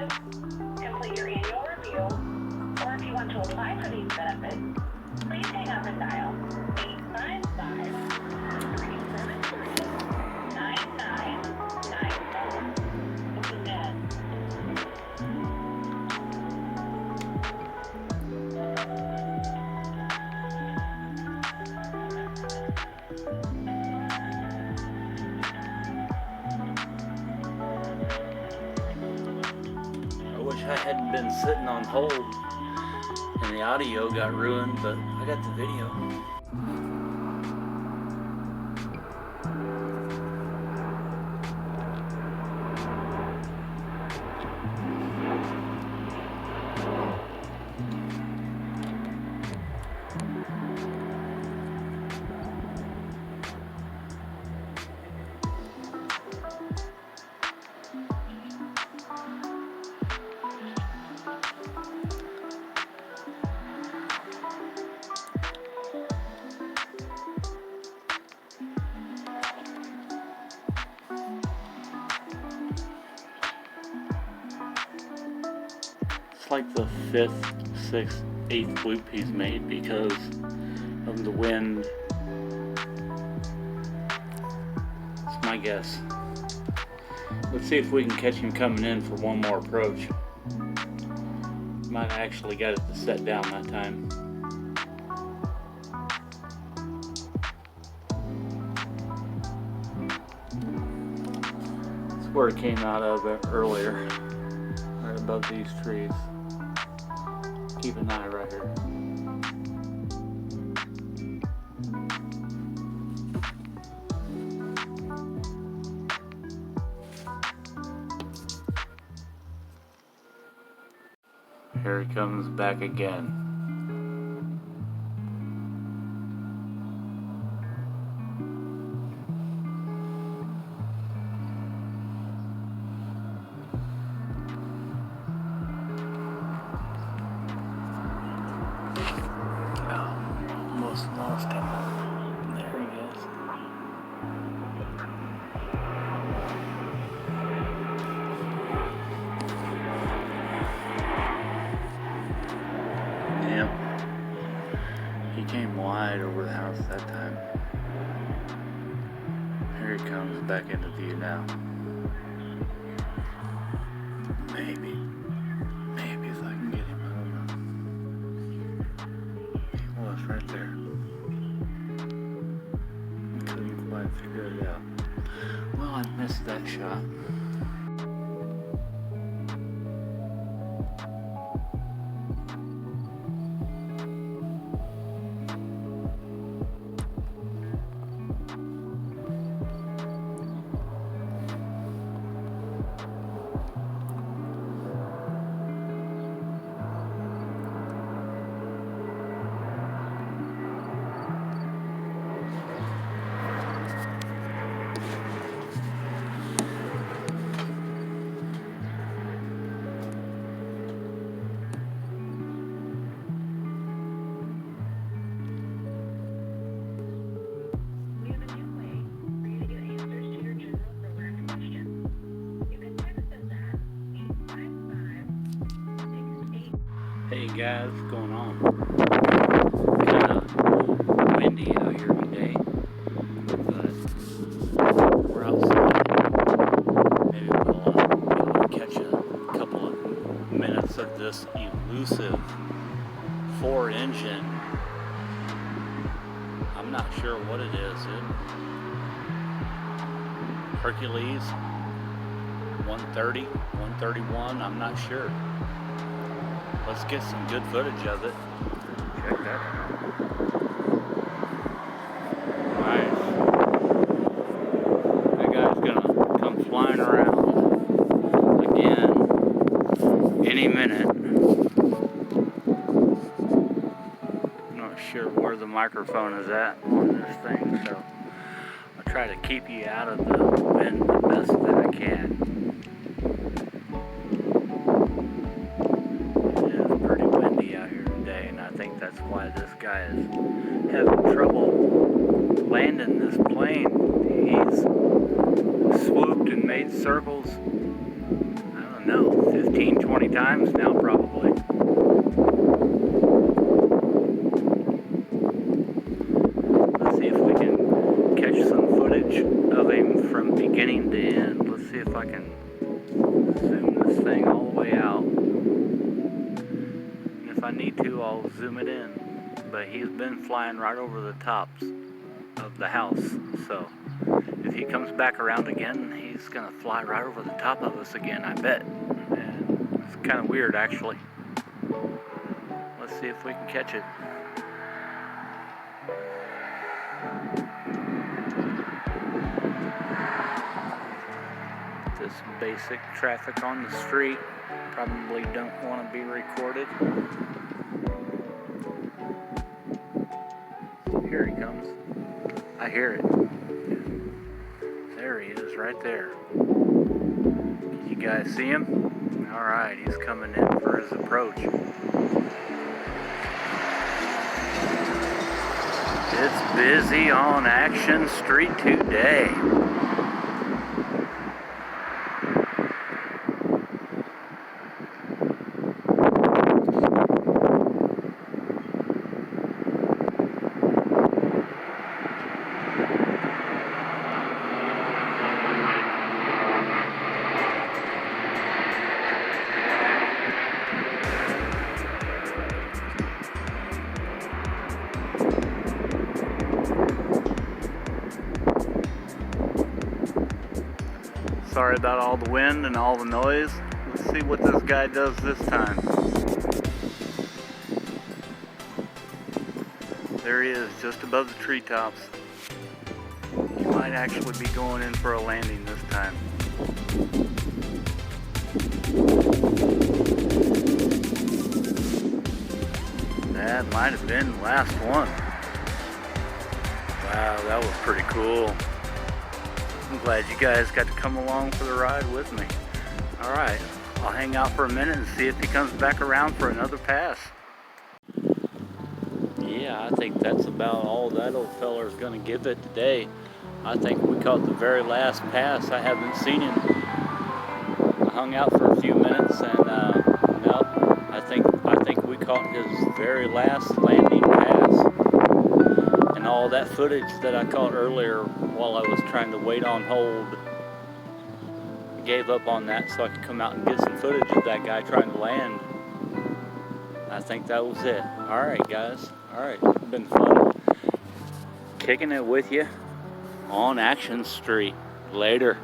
benefits, complete your annual review, or if you want to apply for these benefits, please hang up and dial 855-373-9990. This is Ned. I wish I hadn't been sitting on hold and the audio got ruined, but I got the video. It's like the 5th, 6th, 8th loop he's made because of the wind. That's my guess. Let's see if we can catch him coming in for one more approach. Might have actually got it to set down that time. That's where it came out of earlier. Right above these trees. Keep an eye right here. Here he comes back again. Almost lost him. There he is. Yep. He came wide over the house that time. Here he comes back into view now. Maybe if I can get him, I don't know. He was right there. Couldn't quite figure it out. Well, I missed that shot. Hey guys, what's going on? Kind of windy out here today, but we're outside. Maybe we'll be able to catch a couple of minutes of this elusive 4-engine. I'm not sure what it is. Hercules 130, 131, I'm not sure. Let's get some good footage of it. Check that out. Nice. That guy's gonna come flying around again any minute. I'm not sure where the microphone is at on this thing, so I'll try to keep you out of the wind the best that I can. That's why this guy is having trouble landing this plane. He's swooped and made circles, I don't know, 15, 20 times now probably. Let's see if we can catch some footage of him from beginning to end. Let's see if I can zoom this thing all the way out. And if I need to, I'll zoom it in. But he's been flying right over the tops of the house, so if he comes back around again, he's gonna fly right over the top of us again, I bet. And it's kind of weird, actually. Let's see if we can catch it. This basic traffic on the street probably don't want to be recorded. Here he comes. I hear it. There he is, right there. Can you guys see him? Alright, he's coming in for his approach. It's busy on Action Street today. Sorry about all the wind and all the noise. Let's see what this guy does this time. There he is, just above the treetops. He might actually be going in for a landing this time. That might have been the last one. Wow, that was pretty cool. I'm glad you guys got to come along for the ride with me. Alright, I'll hang out for a minute and see if he comes back around for another pass. Yeah, I think that's about all that old feller's going to give it today. I think we caught the very last pass. I haven't seen him. I hung out for a few minutes and no, I think we caught his very last landing pass. And all that footage that I caught earlier while I was trying to wait on hold, I gave up on that so I could come out and get some footage of that guy trying to land. I think that was it. Alright guys, alright, it's been fun kicking it with you on Action Street. Later.